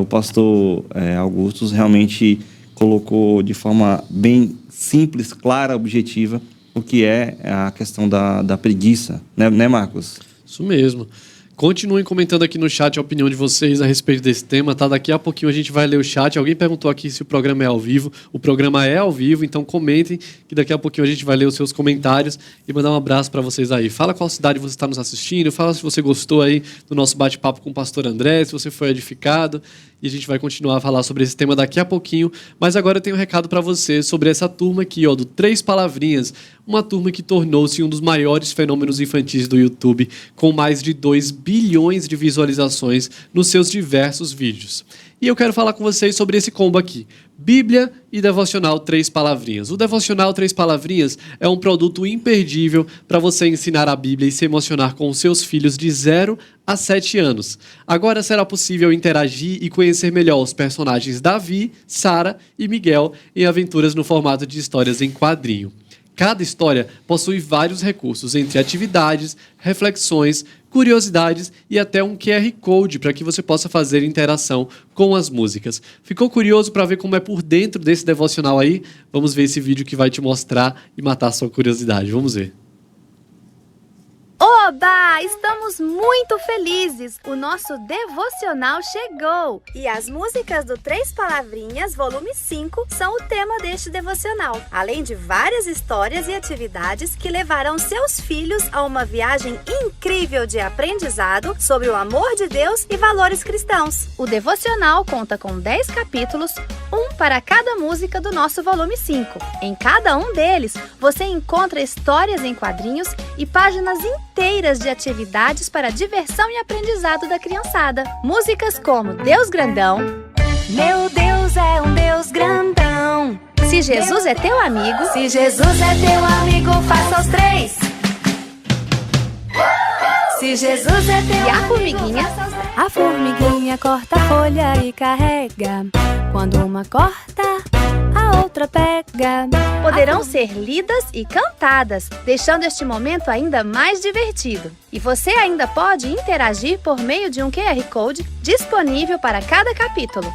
o pastor Augustus realmente colocou de forma bem simples, clara, objetiva, o que é a questão da preguiça, né, Marcos? Isso mesmo. Continuem comentando aqui no chat a opinião de vocês a respeito desse tema, tá? Daqui a pouquinho a gente vai ler o chat. Alguém perguntou aqui se o programa é ao vivo. O programa é ao vivo, então comentem que daqui a pouquinho a gente vai ler os seus comentários e mandar um abraço para vocês aí. Fala qual cidade você está nos assistindo, fala se você gostou aí do nosso bate-papo com o pastor André, se você foi edificado. E a gente vai continuar a falar sobre esse tema daqui a pouquinho. Mas agora eu tenho um recado para você sobre essa turma aqui, ó, do Três Palavrinhas. Uma turma que tornou-se um dos maiores fenômenos infantis do YouTube, com mais de 2 bilhões de visualizações nos seus diversos vídeos. E eu quero falar com vocês sobre esse combo aqui. Bíblia e Devocional 3 Palavrinhas. O Devocional 3 Palavrinhas é um produto imperdível para você ensinar a Bíblia e se emocionar com os seus filhos de 0 a 7 anos. Agora será possível interagir e conhecer melhor os personagens Davi, Sara e Miguel em aventuras no formato de histórias em quadrinho. Cada história possui vários recursos, entre atividades, reflexões, curiosidades e até um QR Code para que você possa fazer interação com as músicas. Ficou curioso para ver como é por dentro desse devocional aí? Vamos ver esse vídeo que vai te mostrar e matar a sua curiosidade. Vamos ver. Oba! Estamos muito felizes! O nosso devocional chegou! E as músicas do Três Palavrinhas, volume 5, são o tema deste devocional, além de várias histórias e atividades que levarão seus filhos a uma viagem incrível de aprendizado sobre o amor de Deus e valores cristãos. O devocional conta com 10 capítulos, um para cada música do nosso volume 5. Em cada um deles, você encontra histórias em quadrinhos e páginas inteiras de atividades para diversão e aprendizado da criançada. Músicas como Deus Grandão, Meu Deus é um Deus grandão, Se Jesus é teu amigo, Se Jesus é teu amigo, faça os 3. Se Jesus é teu e a amigo, formiguinha. faça os 3. A formiguinha corta a folha e carrega. Quando uma corta, a outra pega. Poderão ser lidas e cantadas, deixando este momento ainda mais divertido. E você ainda pode interagir por meio de um QR Code disponível para cada capítulo.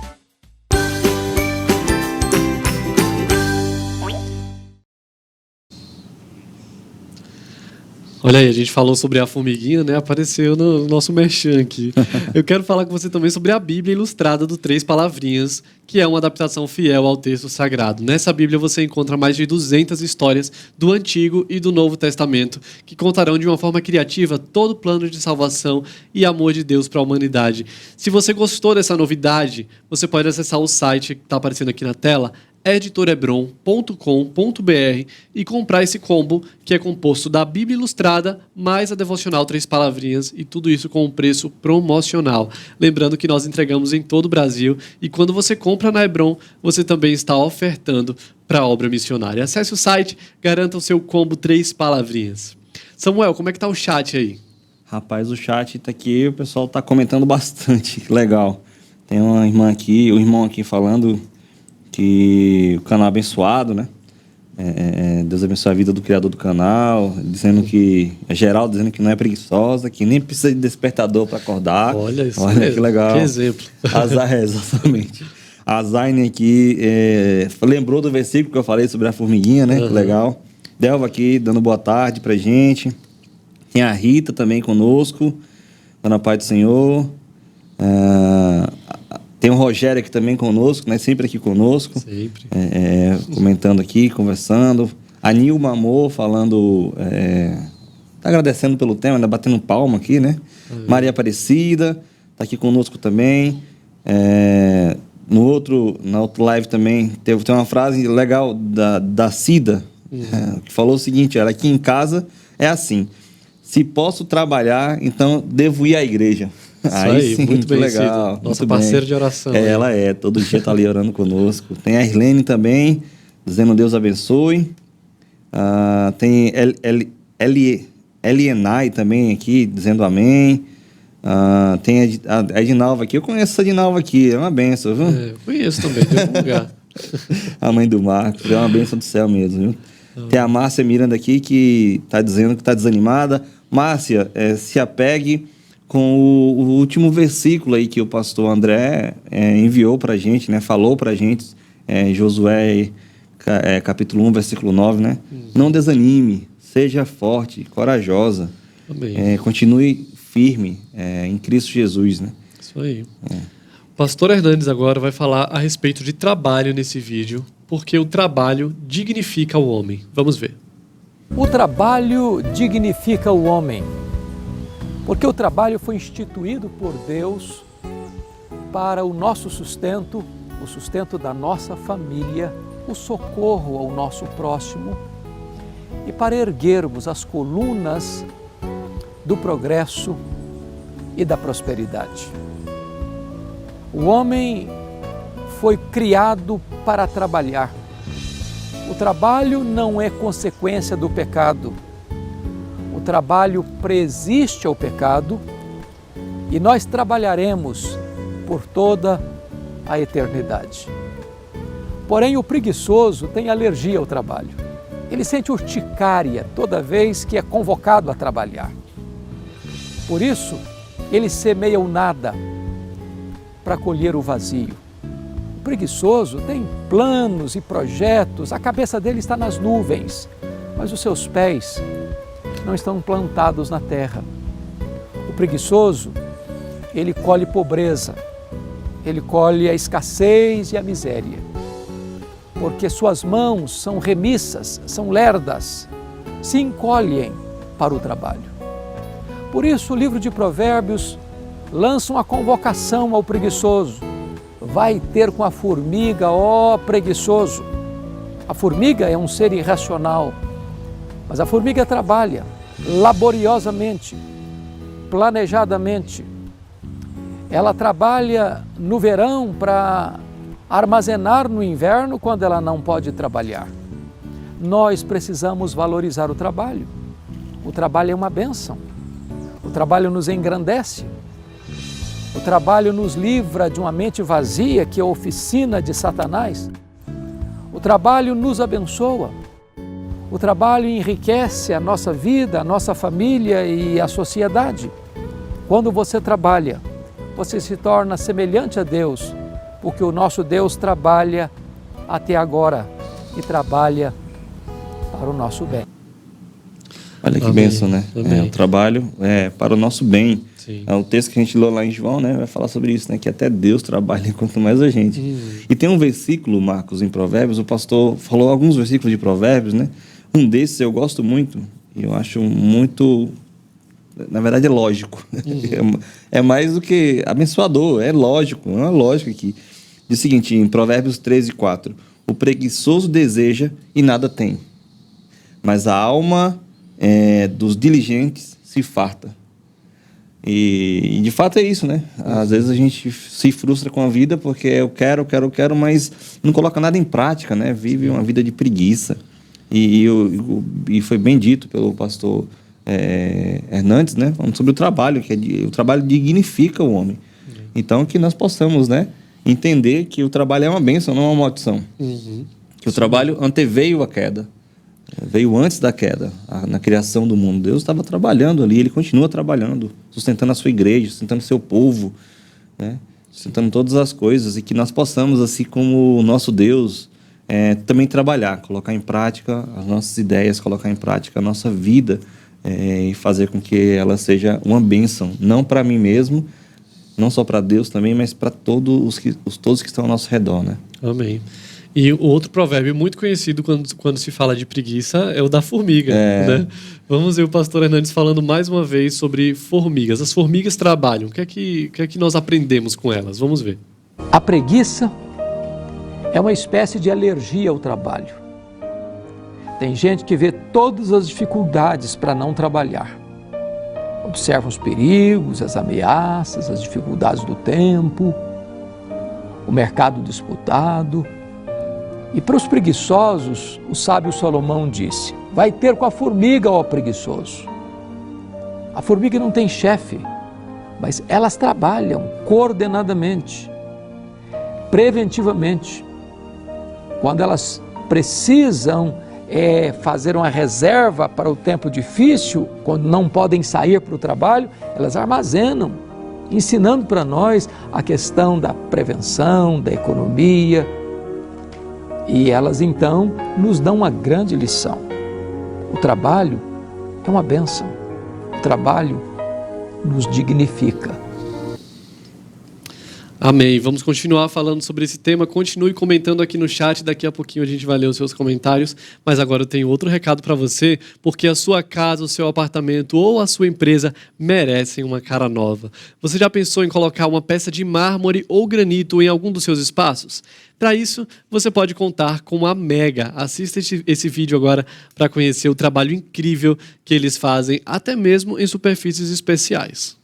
Olha aí, a gente falou sobre a formiguinha, né? Apareceu no nosso merchan aqui. Eu quero falar com você também sobre a Bíblia Ilustrada do Três Palavrinhas, que é uma adaptação fiel ao texto sagrado. Nessa Bíblia você encontra mais de 200 histórias do Antigo e do Novo Testamento, que contarão de uma forma criativa todo o plano de salvação e amor de Deus para a humanidade. Se você gostou dessa novidade, você pode acessar o site que está aparecendo aqui na tela, editorebron.com.br, e comprar esse combo que é composto da Bíblia Ilustrada mais a Devocional 3 Palavrinhas, e tudo isso com um preço promocional. Lembrando que nós entregamos em todo o Brasil, e quando você compra na Hebron, você também está ofertando para a obra missionária. Acesse o site, garanta o seu combo 3 Palavrinhas. Samuel, como é que está o chat aí? Rapaz, o chat está aqui, o pessoal está comentando bastante, legal. Tem uma irmã aqui, o irmão aqui falando que o canal é abençoado, né? Deus abençoe a vida do criador do canal, dizendo que, Geraldo dizendo que não é preguiçosa, que nem precisa de despertador para acordar. Olha isso. Olha mesmo. que legal. Que exemplo. Exatamente. A Zaine aqui lembrou do versículo que eu falei sobre a formiguinha, né? Que legal. Delva aqui dando boa tarde pra gente. Tem a Rita também conosco, dando a paz do Senhor. Tem o Rogério aqui também conosco, né? Sempre aqui conosco. Sempre. Comentando aqui, conversando. A Nilma Amor falando... tá agradecendo pelo tema, ainda batendo palma aqui, né? Maria Aparecida tá aqui conosco também. Na outra live também tem uma frase legal da Cida, que falou o seguinte: ela aqui em casa é assim: se posso trabalhar, então devo ir à igreja. Isso aí, sim, muito bem, legal. Cida. Nossa parceira de oração. Ela todo dia tá ali orando conosco. Tem a Irlene também, dizendo Deus abençoe. Tem Elienay também aqui, dizendo amém. Tem a Edinalva aqui. Eu conheço essa Edinalva aqui, é uma benção, viu? Eu conheço também, de algum lugar. A mãe do Marcos, é uma benção do céu mesmo, viu? Tem a Márcia Miranda aqui que está dizendo que está desanimada. Márcia, se apegue com o último versículo aí que o pastor André enviou para a gente, né? Falou para a gente, Josué capítulo 1, versículo 9, né? Não desanime, seja forte, corajosa. Amém. Continue firme em Cristo Jesus, né? Isso aí. O pastor Hernandes agora vai falar a respeito de trabalho nesse vídeo, porque o trabalho dignifica o homem. Vamos ver. O trabalho dignifica o homem, porque o trabalho foi instituído por Deus para o nosso sustento, o sustento da nossa família, o socorro ao nosso próximo e para erguermos as colunas do progresso e da prosperidade. O homem foi criado para trabalhar. O trabalho não é consequência do pecado. O trabalho preexiste ao pecado e nós trabalharemos por toda a eternidade. Porém, o preguiçoso tem alergia ao trabalho. Ele sente urticária toda vez que é convocado a trabalhar. Por isso, ele semeia o nada para colher o vazio. O preguiçoso tem planos e projetos, a cabeça dele está nas nuvens, mas os seus pés não estão plantados na terra. O preguiçoso, ele colhe pobreza, ele colhe a escassez e a miséria, porque suas mãos são remissas, são lerdas, se encolhem para o trabalho. Por isso, o livro de Provérbios lança uma convocação ao preguiçoso. Vai ter com a formiga, ó preguiçoso. A formiga é um ser irracional, mas a formiga trabalha laboriosamente, planejadamente. Ela trabalha no verão para armazenar no inverno quando ela não pode trabalhar. Nós precisamos valorizar o trabalho. O trabalho é uma bênção. O trabalho nos engrandece. O trabalho nos livra de uma mente vazia que é a oficina de Satanás. O trabalho nos abençoa. O trabalho enriquece a nossa vida, a nossa família e a sociedade. Quando você trabalha, você se torna semelhante a Deus, porque o nosso Deus trabalha até agora e trabalha para o nosso bem. Olha que Amém. bênção, né? O trabalho é para o nosso bem. Sim. O texto que a gente leu lá em João, né, vai falar sobre isso, né? Que até Deus trabalha quanto mais a gente. E tem um versículo, Marcos, em Provérbios, o pastor falou alguns versículos de Provérbios, né? Um desses eu gosto muito, e eu acho muito... Na verdade é lógico. É mais do que abençoador, é lógico, é uma lógica aqui. Diz o seguinte, em Provérbios 13:4, o preguiçoso deseja e nada tem, mas a alma dos diligentes se farta. E de fato é isso, né? Às vezes a gente se frustra com a vida porque eu quero, mas não coloca nada em prática, né? Vive uma vida de preguiça. E foi bem dito pelo pastor Hernandes, né? Falando sobre o trabalho, o trabalho dignifica o homem. Então que nós possamos, né? entender que o trabalho é uma bênção, não é uma maldição. Que o trabalho anteveio a queda. Veio antes da queda, na criação do mundo. Deus estava trabalhando ali, Ele continua trabalhando, sustentando a sua igreja, sustentando o seu povo, né? Sustentando todas as coisas, e que nós possamos, assim como o nosso Deus, também trabalhar, colocar em prática as nossas ideias, colocar em prática a nossa vida, e fazer com que ela seja uma bênção, não para mim mesmo, não só para Deus também, mas para todos que estão ao nosso redor, né? Amém. E o outro provérbio muito conhecido quando se fala de preguiça é o da formiga, né? Vamos ver o pastor Hernandes falando mais uma vez sobre formigas. As formigas trabalham. O que é que nós aprendemos com elas? Vamos ver. A preguiça é uma espécie de alergia ao trabalho. Tem gente que vê todas as dificuldades para não trabalhar. Observa os perigos, as ameaças, as dificuldades do tempo, o mercado disputado. E para os preguiçosos, o sábio Salomão disse: vai ter com a formiga, ó preguiçoso. A formiga não tem chefe, mas elas trabalham coordenadamente, preventivamente. Quando elas precisam fazer uma reserva para o tempo difícil, quando não podem sair para o trabalho, elas armazenam, ensinando para nós a questão da prevenção, da economia. E elas, então, nos dão uma grande lição. O trabalho é uma bênção. O trabalho nos dignifica. Amém. Vamos continuar falando sobre esse tema. Continue comentando aqui no chat. Daqui a pouquinho a gente vai ler os seus comentários. Mas agora eu tenho outro recado para você, porque a sua casa, o seu apartamento ou a sua empresa merecem uma cara nova. Você já pensou em colocar uma peça de mármore ou granito em algum dos seus espaços? Para isso, você pode contar com a Mega. Assista esse vídeo agora para conhecer o trabalho incrível que eles fazem, até mesmo em superfícies especiais.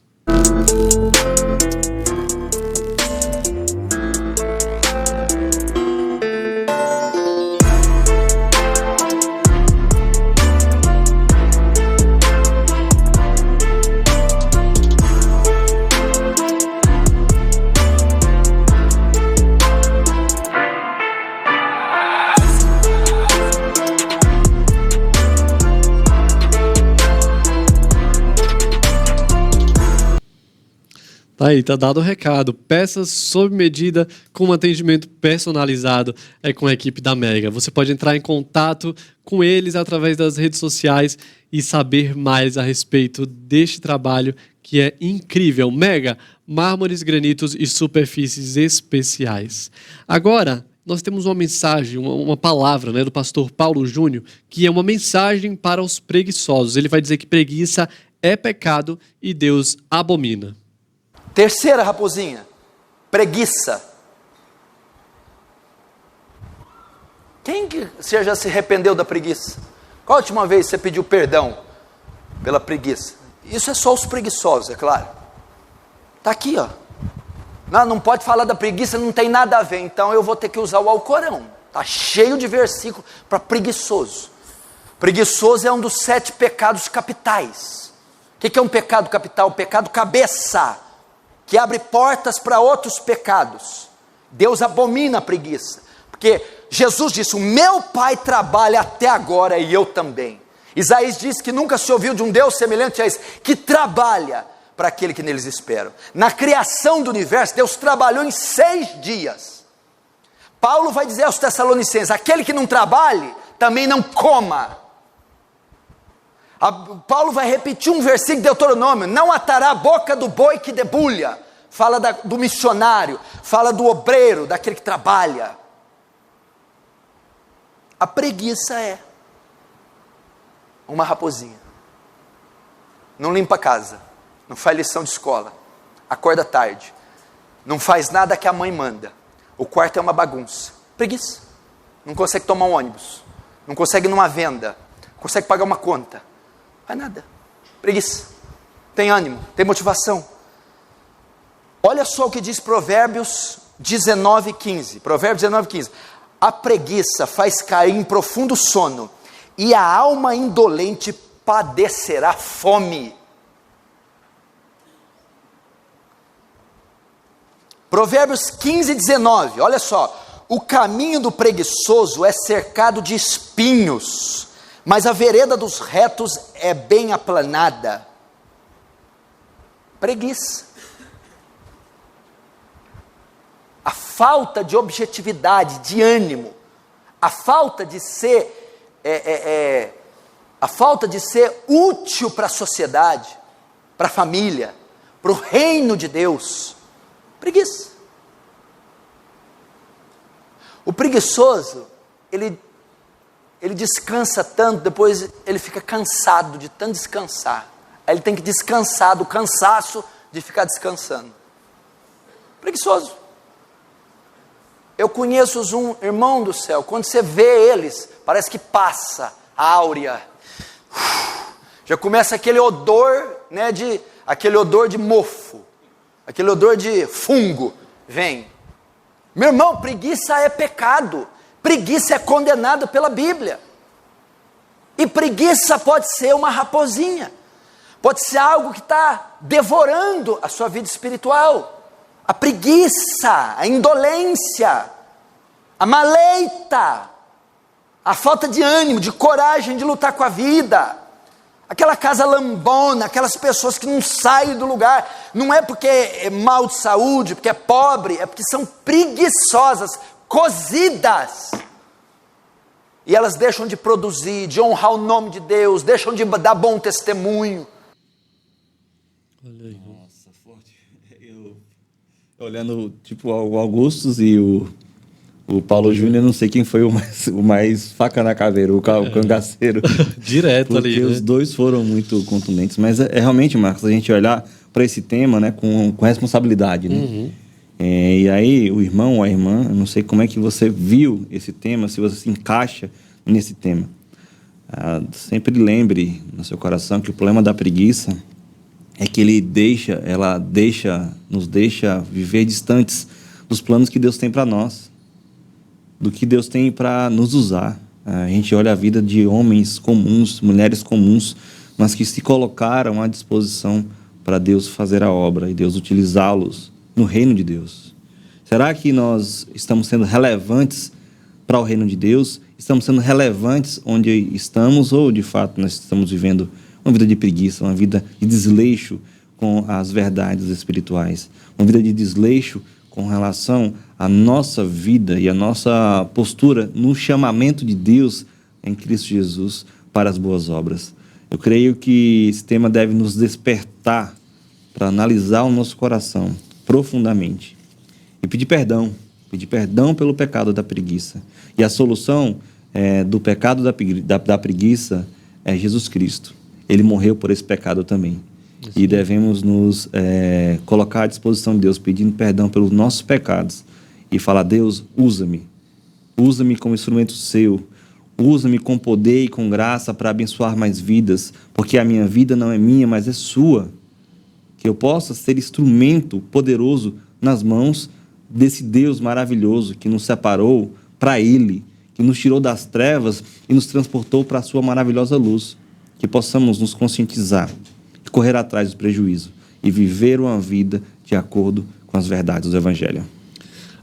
Tá aí, tá dado o recado. Peças sob medida, com um atendimento personalizado, com a equipe da Mega. Você pode entrar em contato com eles através das redes sociais e saber mais a respeito deste trabalho que é incrível. Mega, mármores, granitos e superfícies especiais. Agora, nós temos uma mensagem, uma palavra, né, do pastor Paulo Júnior, que é uma mensagem para os preguiçosos. Ele vai dizer que preguiça é pecado e Deus abomina. Terceira raposinha, preguiça. Quem que você já se arrependeu da preguiça? Qual a última vez você pediu perdão pela preguiça? Isso é só os preguiçosos, é claro. Está aqui, ó. Não pode falar da preguiça, não tem nada a ver. Então eu vou ter que usar o Alcorão. Está cheio de versículos para preguiçoso. Preguiçoso é um dos 7 pecados capitais. O que é um pecado capital? O pecado cabeça, que abre portas para outros pecados. Deus abomina a preguiça, porque Jesus disse: o meu Pai trabalha até agora e eu também. Isaías diz que nunca se ouviu de um Deus semelhante a esse, que trabalha para aquele que neles espera. Na criação do universo, Deus trabalhou em 6 dias. Paulo vai dizer aos Tessalonicenses: aquele que não trabalhe, também não coma. Paulo vai repetir um versículo de Deuteronômio: não atará a boca do boi que debulha. Fala do missionário, fala do obreiro, daquele que trabalha. A preguiça é uma raposinha. Não limpa a casa, não faz lição de escola, acorda tarde, não faz nada que a mãe manda, o quarto é uma bagunça. Preguiça. Não consegue tomar um ônibus, não consegue ir numa venda, não consegue pagar uma conta. Faz nada. Preguiça. Tem ânimo, tem motivação. Olha só o que diz Provérbios 19:15. Provérbios 19:15. A preguiça faz cair em profundo sono, e a alma indolente padecerá fome. Provérbios 15, 19, olha só. O caminho do preguiçoso é cercado de espinhos, mas a vereda dos retos é bem aplanada. Preguiça. A falta de objetividade, de ânimo, a falta de ser útil para a sociedade, para a família, para o reino de Deus. Preguiça. O preguiçoso, ele descansa tanto, depois ele fica cansado de tanto descansar. Aí ele tem que descansar do cansaço de ficar descansando. Preguiçoso. Eu conheço um irmão do céu, quando você vê eles, parece que passa a áurea. Já começa aquele odor, né, aquele odor de mofo, aquele odor de fungo, vem. Meu irmão, preguiça é pecado, preguiça é condenado pela Bíblia. E preguiça pode ser uma raposinha, pode ser algo que está devorando a sua vida espiritual. A preguiça, a indolência, a maleita, a falta de ânimo, de coragem de lutar com a vida, aquela casa lambona, aquelas pessoas que não saem do lugar, não é porque é mal de saúde, porque é pobre, é porque são preguiçosas, cozidas, e elas deixam de produzir, de honrar o nome de Deus, deixam de dar bom testemunho. Olha aí. Nossa, forte. Olhando, tipo, o Augustus e o Paulo Júnior, não sei quem foi o mais faca na caveira, o cangaceiro. Direto porque ali. Porque os dois foram muito contundentes. Mas é realmente, Marcos, a gente olhar para esse tema, né, com responsabilidade, né? Uhum. E aí, o irmão ou a irmã, eu não sei como é que você viu esse tema, se você se encaixa nesse tema. Sempre lembre no seu coração que o problema da preguiça é que nos deixa viver distantes dos planos que Deus tem para nós, do que Deus tem para nos usar. A gente olha a vida de homens comuns, mulheres comuns, mas que se colocaram à disposição para Deus fazer a obra e Deus utilizá-los no reino de Deus. Será que nós estamos sendo relevantes para o reino de Deus? Estamos sendo relevantes onde estamos, ou de fato nós estamos vivendo uma vida de preguiça, uma vida de desleixo com as verdades espirituais, uma vida de desleixo com relação à nossa vida e à nossa postura no chamamento de Deus em Cristo Jesus para as boas obras? Eu creio que esse tema deve nos despertar para analisar o nosso coração profundamente e pedir perdão pelo pecado da preguiça. E a solução do pecado da preguiça é Jesus Cristo. Ele morreu por esse pecado também. E devemos nos colocar à disposição de Deus, pedindo perdão pelos nossos pecados e falar: Deus, usa-me como instrumento seu, usa-me com poder e com graça para abençoar mais vidas, porque a minha vida não é minha, mas é sua. Que eu possa ser instrumento poderoso nas mãos desse Deus maravilhoso que nos separou para Ele, que nos tirou das trevas e nos transportou para a sua maravilhosa luz. Que possamos nos conscientizar, correr atrás do prejuízo e viver uma vida de acordo com as verdades do Evangelho.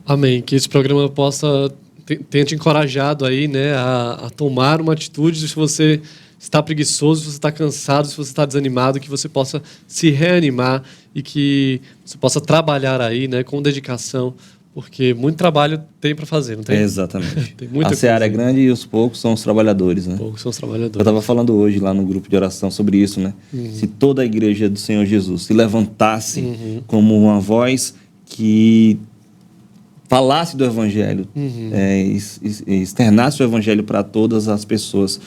Amém. Que esse programa tenha te encorajado aí, né, a tomar uma atitude. Se você está preguiçoso, se você está cansado, se você está desanimado, que você possa se reanimar e que você possa trabalhar aí, né, com dedicação, porque muito trabalho tem para fazer, não tem? Exatamente. Tem muita a seara é grande e os poucos são os trabalhadores, né? Poucos são os trabalhadores. Eu estava falando hoje lá no grupo de oração sobre isso, né? Uhum. Se toda a igreja do Senhor Jesus se levantasse como uma voz que falasse do Evangelho, externasse o Evangelho para todas as pessoas,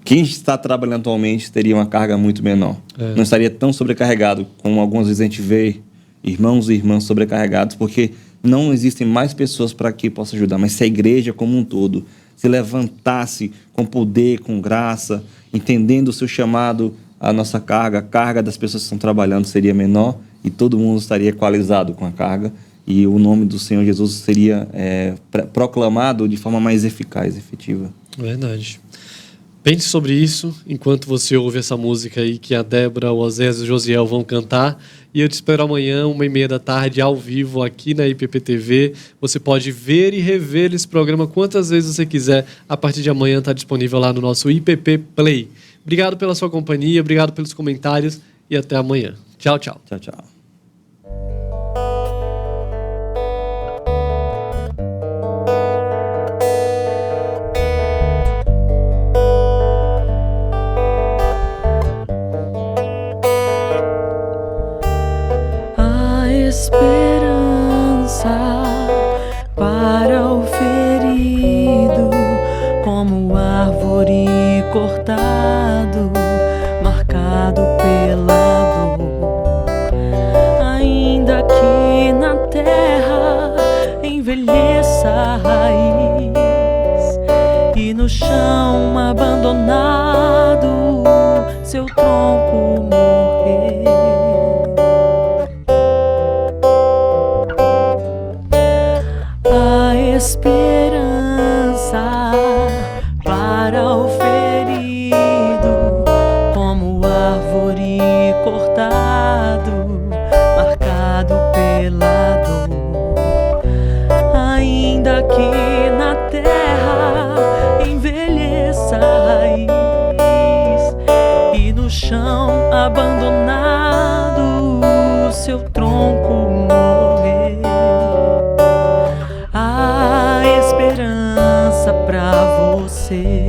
quem está trabalhando atualmente teria uma carga muito menor. Não estaria tão sobrecarregado como algumas vezes a gente vê irmãos e irmãs sobrecarregados, porque não existem mais pessoas para que possa ajudar. Mas se a igreja como um todo se levantasse com poder, com graça, entendendo o seu chamado, a nossa carga, a carga das pessoas que estão trabalhando seria menor e todo mundo estaria equalizado com a carga e o nome do Senhor Jesus seria proclamado de forma mais eficaz, efetiva. Verdade. Pense sobre isso enquanto você ouve essa música aí que a Débora, o Osés e o Josiel vão cantar. E eu te espero amanhã, 13h30, ao vivo, aqui na IPPTV. Você pode ver e rever esse programa quantas vezes você quiser. A partir de amanhã está disponível lá no nosso IPP Play. Obrigado pela sua companhia, obrigado pelos comentários e até amanhã. Tchau, tchau. Tchau, tchau. Esperança para o ferido, como árvore cortado, marcado pela dor. Ainda que na terra envelheça a raiz e no chão abandonado seu tronco morrer. Esperança para o ferido, como árvore cortado, marcado pela dor. Ainda que na terra envelheça a raiz e no chão abandonado seu tronco morrer. Esperança pra você.